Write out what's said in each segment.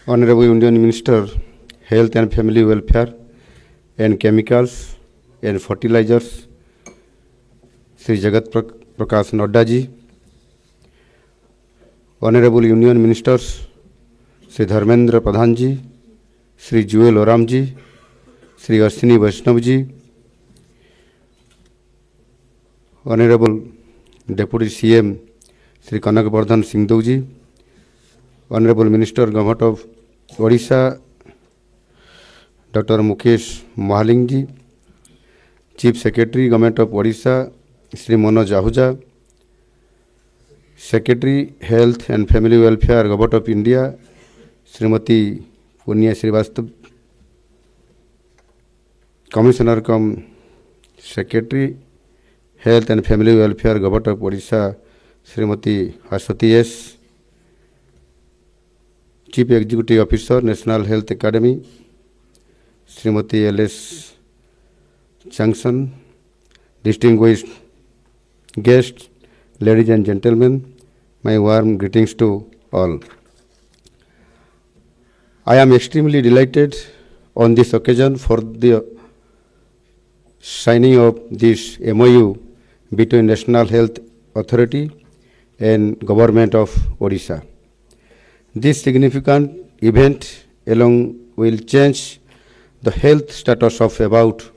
Honorable Union Minister, Health and Family Welfare and Chemicals and Fertilizers, Sri Jagat Prakash Nadda ji, Honorable Union Ministers, Sri Dharmendra Pradhan ji, Sri Jewel Oram ji, Sri Ashwini Vaishnav ji, Honorable Deputy CM Sri Kanak Bardhan Singhdeu ji, Honorable Minister Government of Odisha Dr. Mukesh Mahaling ji, Chief Secretary Government of Odisha Sri Manoj Ahuja, Secretary Health and Family Welfare Government of India Srimati Punya Srivastava, Commissioner cum Secretary Health and Family Welfare Government of Odisha Srimati Ashwati S, Chief Executive Officer National Health Academy Srimati L.S. Changsan, distinguished guests, ladies and gentlemen, my warm greetings to all. I am extremely delighted on this occasion for the signing of this MOU between National Health Authority and Government of Odisha. This significant event along will change the health status of about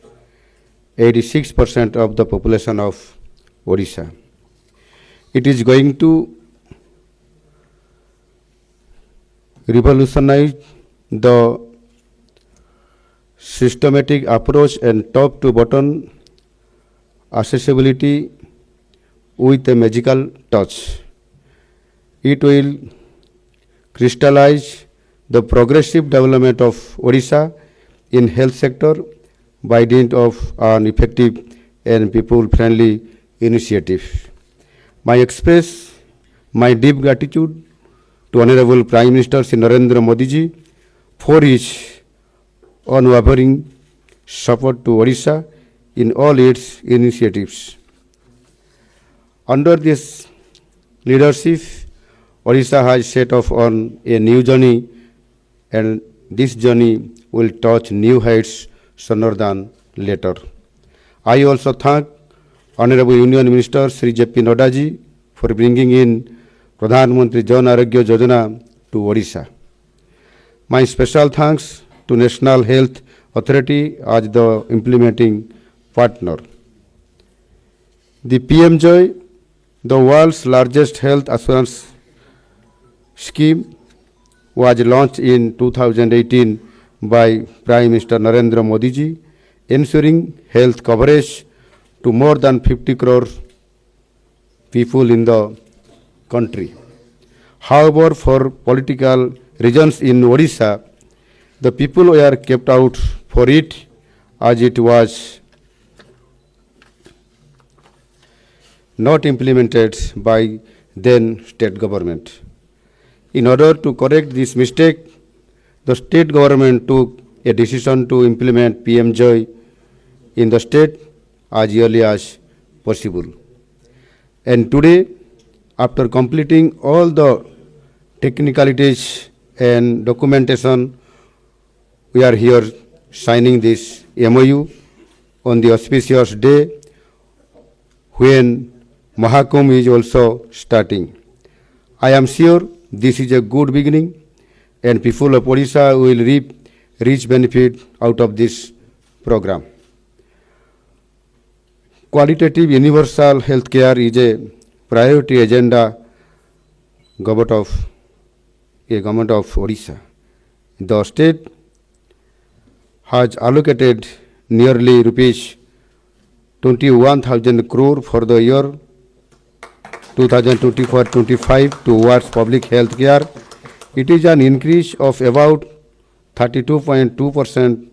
86% of the population of Odisha. It is going to revolutionize the systematic approach and top to bottom accessibility with a magical touch. It will crystallize the progressive development of Odisha in health sector by dint of an effective and people-friendly initiative. I express my deep gratitude to Honorable Prime Minister Shri Narendra Modi ji for his unwavering support to Odisha in all its initiatives. Under this leadership, Odisha has set off on a new journey, and this journey will touch new heights sooner than later. I also thank Honorable Union Minister Sri J.P. Nadda ji for bringing in Pradhan Mantri Jan Arogya Yojana to Odisha. My special thanks to National Health Authority as the implementing partner. The PM-JOY, the world's largest health assurance scheme, was launched in 2018 by Prime Minister Narendra Modi ji, ensuring health coverage to more than 50 crore people in the country. However, for political reasons in Odisha, the people were kept out for it as it was not implemented by then state government. In order to correct this mistake, the state government took a decision to implement PM-JOY in the state as early as possible. And today, after completing all the technicalities and documentation, we are here signing this MOU on the auspicious day when Mahakumbh is also starting. I am sure this is a good beginning, and people of Odisha will reap rich benefit out of this program. Qualitative universal health care is a priority agenda government of Odisha. The state has allocated nearly rupees 21,000 crore for the year 2024-25 towards public health care. It is an increase of about 32.2%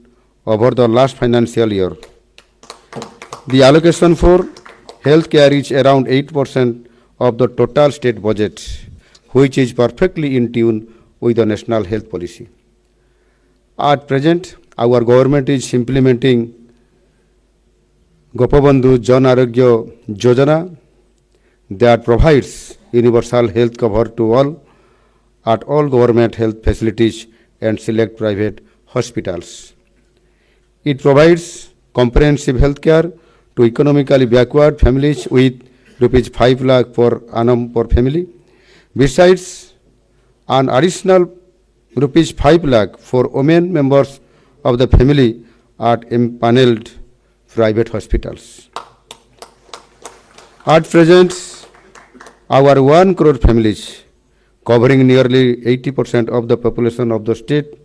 over the last financial year. The allocation for health care is around 8% of the total state budget, which is perfectly in tune with the national health policy. At present, our government is implementing Gopabandhu Jan Arogya Yojana that provides universal health cover to all at all government health facilities and select private hospitals. It provides comprehensive health care to economically backward families with rupees 5 lakh per annum per family. Besides, an additional rupees 5 lakh for women members of the family at empaneled private hospitals. At present, our 1 crore families, covering nearly 80% of the population of the state,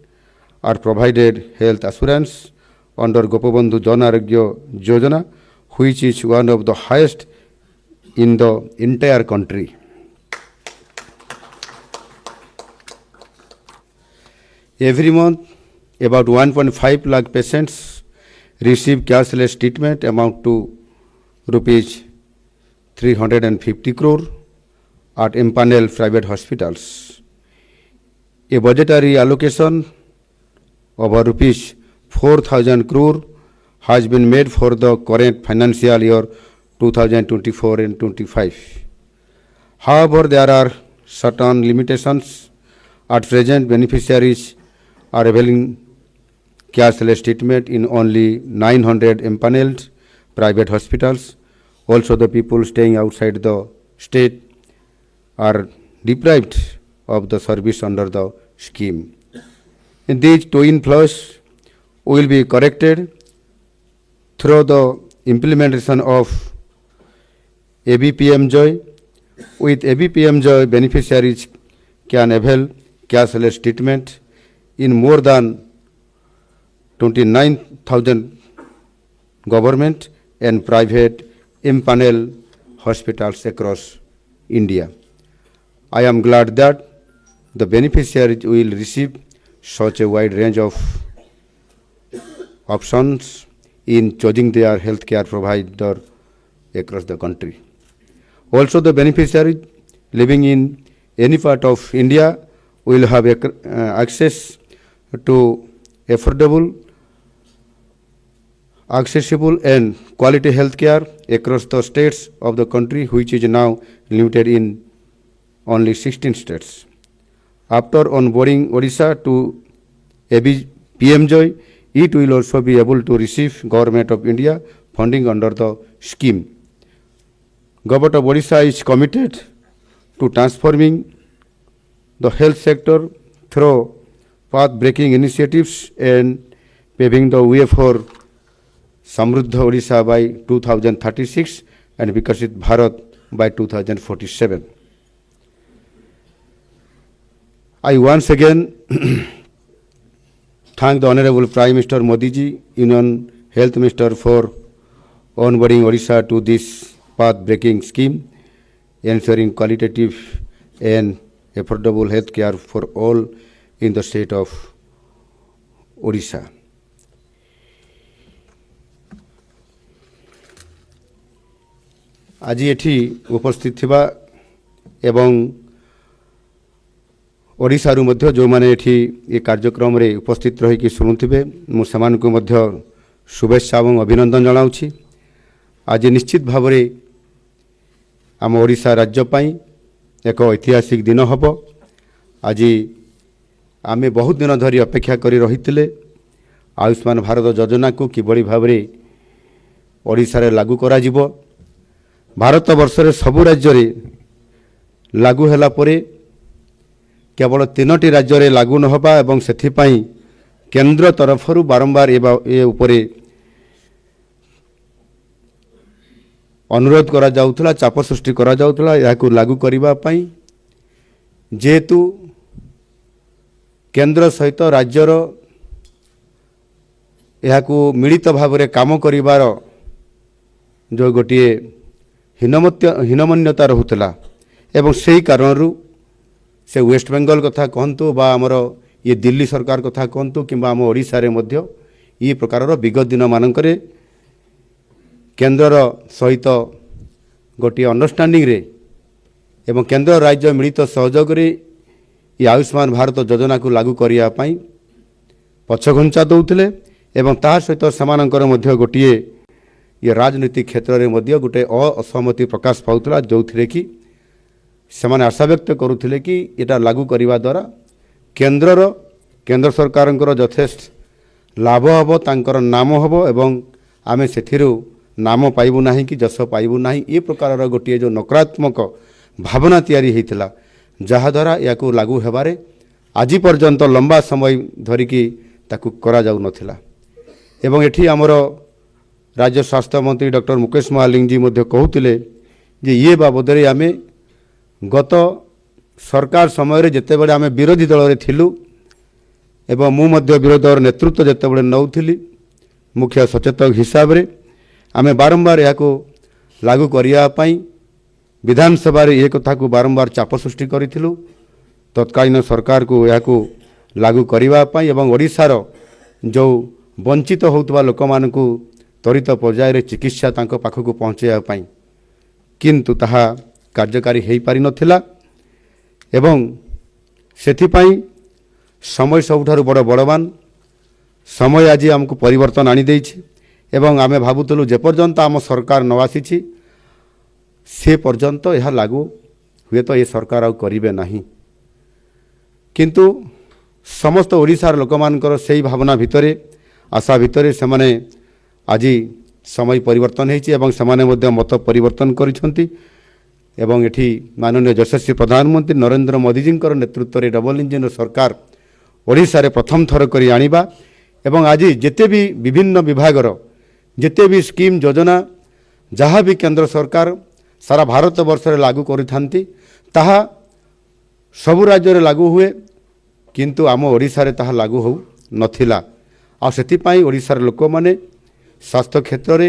are provided health assurance under Gopabandhu Jan Arogya Yojana, which is one of the highest in the entire country. Every month, about 1.5 lakh patients receive cashless treatment amount to rupees 350 crore at empaneled private hospitals. A budgetary allocation of rupees 4,000 crore has been made for the current financial year 2024 and 25. However, there are certain limitations. At present, beneficiaries are availing cashless treatment in only 900 empaneled private hospitals. Also, the people staying outside the state are deprived of the service under the scheme. In these two inflows will be corrected through the implementation of ABPM Joy. With ABPM Joy, beneficiaries can avail cashless treatment in more than 29,000 government and private empaneled hospitals across India. I am glad that the beneficiaries will receive such a wide range of options in choosing their healthcare provider across the country. Also, the beneficiaries living in any part of India will have access to affordable, accessible and quality healthcare across the states of the country, which is now limited in only 16 states. After onboarding Odisha to ABPM Joy, it will also be able to receive Government of India funding under the scheme. Government of Odisha is committed to transforming the health sector through path-breaking initiatives and paving the way for Samruddha Odisha by 2036 and Vikasit Bharat by 2047. I once again thank the Honorable Prime Minister Modi ji, Union Health Minister for onboarding Odisha to this path-breaking scheme, ensuring qualitative and affordable health care for all in the state of Odisha. आज एठी उपस्थित थिबा एवं ओडिशारू मध्य जो माने एठी ये कार्यक्रम रे उपस्थित रही कि शुणुथिबे मु समान को मध्य शुभेच्छा एवं अभिनंदन जनाउछि। आज निश्चित भाव रे आम ओडिशा राज्य पई एक ऐतिहासिक दिन हबो। आज आमे बहुत दिन धरी अपेक्षा करी रहितिले आयुष्मान भारत योजना को किबळी भाव रे ओडिशा रे लागू करा जिवो। भारत वर्ष रे सबु राज्य रे लागू हैला परे केवल 3टी राज्य रे लागू न होबा एवं सेथि पई केंद्र तरफरु बारंबार ए उपरे अनुरोध करा जाउथला, चाप सृष्टि करा जाउथला याकू लागू करिबा पई, जेतु केंद्र सहित राज्यर याकू मिलित भाव रे काम करिवार जो गोटिए हीनमन्यता रहुतला एवं सेही कारणरू से वेस्ट बेंगल कथा कहतु बा आमर ये दिल्ली सरकार कथा कहतु कि आम ओडिशा रे मध्य ये प्रकार विगत दिन मानकरे केंद्र सहित गोटे अंडरस्टैंडिंग रे एवं केंद्र राज्य मिलित सहयोग रे ये आयुष्मान भारत योजना को लागू करिया पई पछघुंचा दउथिले एवं ता सहित समानकर मध्य गोटिए ये राजनीतिक क्षेत्र में मध्य गोटे असहमति प्रकाश पाउथला, जो थिरे कि सेमाने आशा व्यक्त करुथिले कि एटा लागू करिवा द्वारा केंद्रर केंद्र सरकार यथेष्ट लाभ हम तांकर नाम हम एवं आमे सेथिरु नाम पाइबु नाही कि जस पाइबु नाही ए प्रकार गोटे जो नकारात्मक भावना तैयारी होता जहाद्वारा या लागू हेबारे आज पर्यंत लंबा समय धरिकी ताकू करा जाउ नथिला एवं एठी आमर राज्य स्वास्थ्य मंत्री डॉक्टर मुकेश महालिंग जी मध्य कहूतिले जे ये बाबद रे आमे गत सरकार समय जिते बड़े आमे विरोधी दल रे थिलु एवं मु मध्य विरोधी दल नेतृत्व जिते बड़े नौथिली मुख्य सचेतक हिसाब रे आमे बारंबार याको लागू करिया पई विधानसभा रे एक कथा को बारंबार चाप सृष्टि करिथिलु तत्कालीन सरकार को याको लागू करिवा पई एवं ओडिशार जो वंचित होउतबा लोक मानकु त्वरित पर्याय चिकित्सा तांको पाखकु पहुँचाइबा पई किंतु ताहा कार्यकारी हेई पारि नथिला एवं सेथिपाई समय सबुठारु बड़ बड़वान समय आज आमको परिवर्तन आनी देइछि एवं आमे भाबुतलु जे पर्यंत आम सरकार न आसीछि से पर्यंत यह लागू हुए तो ये सरकार आउ करिवे नाही किंतु समस्त ओडिशार लोक मानकर सेही भावना भितरे आशा भितरे से माने आज समय परिवर्तन होइछि एवं समाने मध्य मत परिवर्तन करिसंती एवं एठी माननीय यशस्वी प्रधानमंत्री नरेंद्र मोदी जी नेतृत्व में डबल इंजिन सरकार ओडिशा रे प्रथम थर करी आनिबा एवं आज जेते भी विभिन्न विभागर जेते भी स्कीम योजना जहाँ भी केंद्र सरकार सारा भारत वर्ष रे लागू करिथांती ताहा सबु राज्य रे लागू हुए किंतु आम ओडिशा रे ताहा लागू हो नथिला आ सेतिपाई ओडिशार लोक माने स्वास्थ्य क्षेत्र रे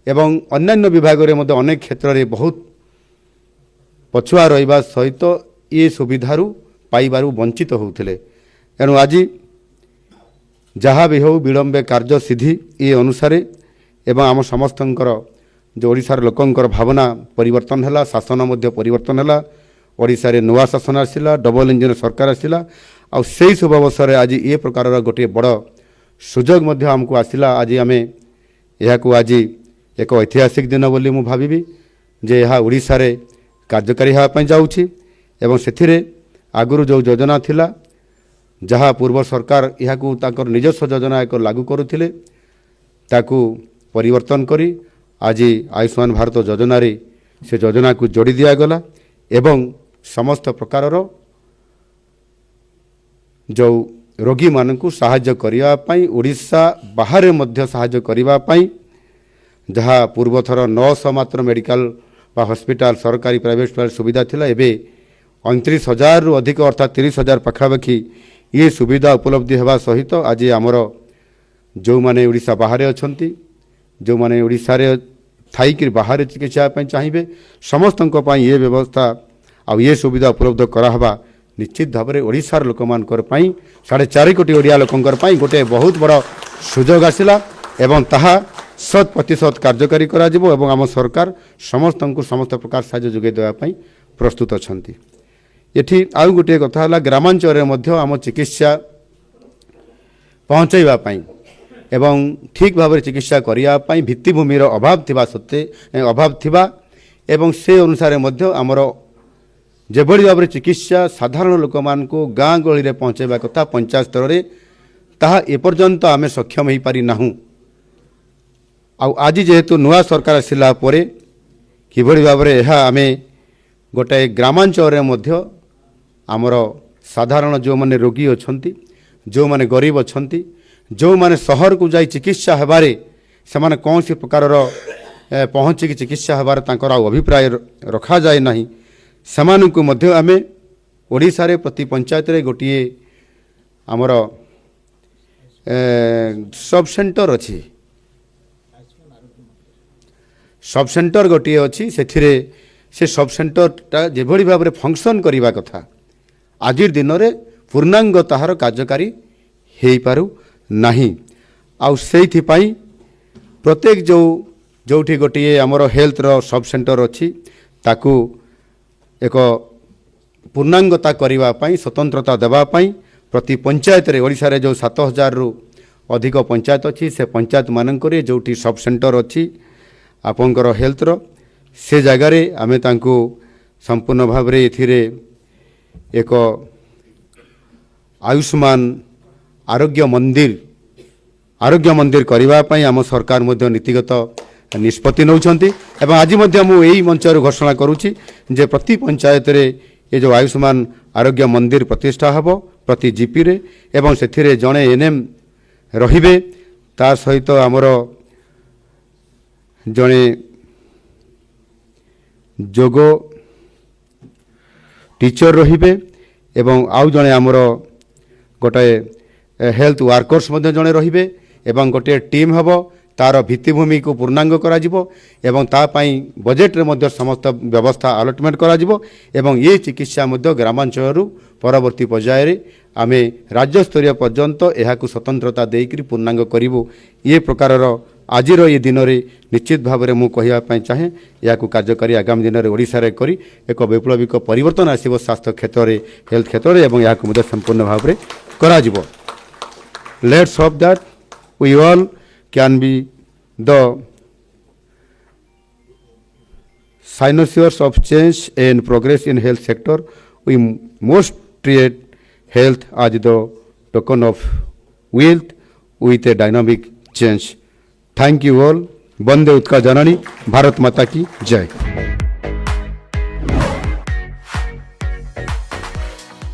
एवं अन्यान्य विभाग रे मध्य अनेक क्षेत्र रे बहुत पछुआ रहिबा सहित ये सुविधारू पाइबारू वंचित होउथिले एणु आज जहाँ भी हो विलंबे कार्य सिद्धि ये अनुसार एवं आम समस्तंकर जो ओडिशार लोकंकर भावना परिवर्तन हैला शासन मध्य परिवर्तन हैला ओडिशा रे नुआ शासन आसिला डबल इंजिन सरकार आसिला आ सेही शुभ अवसर आज ये प्रकार गोटे बड़ सुजोग मध्य आमको आसिला आज आमे यहाकू आज एक ऐतिहासिक दिन बोली मु भाबिबी जे यह ओडिशा रे कार्यकारी होगा जाऊँगी एवं से आगुरी जो योजना थिला जहाँ पूर्व सरकार यहाँ निजस्व योजना एक लागू करुथिले ताकू परिवर्तन करी आज आयुष्मान भारत योजना रे से योजना को जोड़ी दिगला एवं समस्त प्रकार जो रोगी मानकु साहाय्य करिया पई ओडिशा बाहर मध्य साहाय्य करिवा पई जहाँ पूर्व थर 900 मात्र मेडिकल बा हॉस्पिटल सरकारी प्राइवेट हॉस्पिटल सुविधा थिला एबे 29,000 रु अधिक अर्थात 30,000 पाखापाखि ये सुविधा उपलब्धि हेबा सहित आज आमर जो माने ओडिशा बाहर अछंती जो माने ओडिशा रे थाईकि बाहर चिकित्सा पई चाहिए समस्तक पई ये व्यवस्था आ ये सुविधा उपलब्ध कराहबा निश्चित भाव में ओडिशार लोक मानकर पई 4.5 कोटी ओडिया लोकंकर पई गोटे बहुत बड़ सुजोग आसिला एवं ताहा 100% कार्यकारी करा जिवो एवं आम सरकार समस्त प्रकार साहाय्य जोगे देवा पई प्रस्तुत अछंती एठी आउ गोटे कथा हला ग्रामांचल रे मध्य आम चिकित्सा पहुंचाइबा पई एवं ठीक भाव में चिकित्सा करिया पई भित्तिभूमिर अभाव थिबा सत्ते अभाव थिबा एवं से अनुसार मध्य आमर जेभଳି भाव में चिकित्सा साधारण लोक मान को गाँ गहली रे पहुंचाइबा कथा पंचायत स्तर रे ताहा एपर्यंत आमे सक्षम हो पारि नाहु आज जेहेतु नुआ सरकार आसिला परे किभଳି भाव में यह आमे गोटे ग्रामांचल रे मध्य आमर साधारण जो माने रोगी अछंती जो माने गरीब अछंती जो माने शहर को जाई चिकित्सा हेबारे से माने कौन सी प्रकार पहुँचिकी चिकित्सा हेबारे तांकर अभिप्राय रखा जाए नहीं सेमानकु मध्य आमे ओडिशा रे प्रति पंचायत रे गोटिए आमर सब सेंटर अच्छी सब सेंटर गोटे अच्छी से सब सेंटरटा जेभଳି भाव में फंक्शन करने कथा आज दिन में पूर्णांग ताहार कार्यकारी हो पारु नहीं आउ सेइथिपाई प्रत्येक जोठी गोटे आमर हेल्थ रो सब सेंटर अच्छी ताकू एक पूर्णांगता करने स्वतंत्रता देवाई प्रति पंचायत रे ओडिशा रे जो 7,000 रु अधिक पंचायत अच्छी से पंचायत मानक जोठी सब सेंटर अच्छी आपंकर हेल्थ रो से जगार आमे तांको संपूर्ण भाव रे एथिरे एक आयुष्मान आरोग्य मंदिर करने आम सरकार नीतिगत निष्पत्ति नौछंती एवं आज यही मंचर घोषणा करुच्ची जे प्रति पंचायत रे ये जो आयुष्मान आरोग्य मंदिर प्रतिष्ठा हब प्रति जीपी रे एवं से जड़े एनएम रहिबे ता सहित आमर जड़े जोग टीचर रहिबे एवं आउ जड़े आमर गोटे हेल्थ वर्कर्स मध्य जड़े रहिबे एवं गोटे टीम हब तार भित्तिभूमि को पूर्णांग करा जिवो एवं ता पई बजेट रे मध्य समस्त व्यवस्था अलॉटमेंट करा जिवो एवं ये चिकित्सा मध्य ग्रामांचल परवर्ती पर्याय रे आमे राज्य स्तरीय पर्यंत एहाकु स्वतंत्रता देकरी पूर्णांग करिवो ये प्रकारर आजिर ये दिन में निश्चित भाव में मुझे कहवाई चाहे या कार्यकारी आगामी दिन में ओडिशा रे करी एक वैप्लविक परिवर्तन आसिबो स्वास्थ्य क्षेत्र में हेल्थ क्षेत्र में एवं याकु मध्य संपूर्ण भाव में करा जिवो। Let's hope that we all can be the signatories of change and progress in health sector. We must treat health as the token of wealth with a dynamic change. Thank you all. वंदे उत्कल जननी, भारत माता की जय।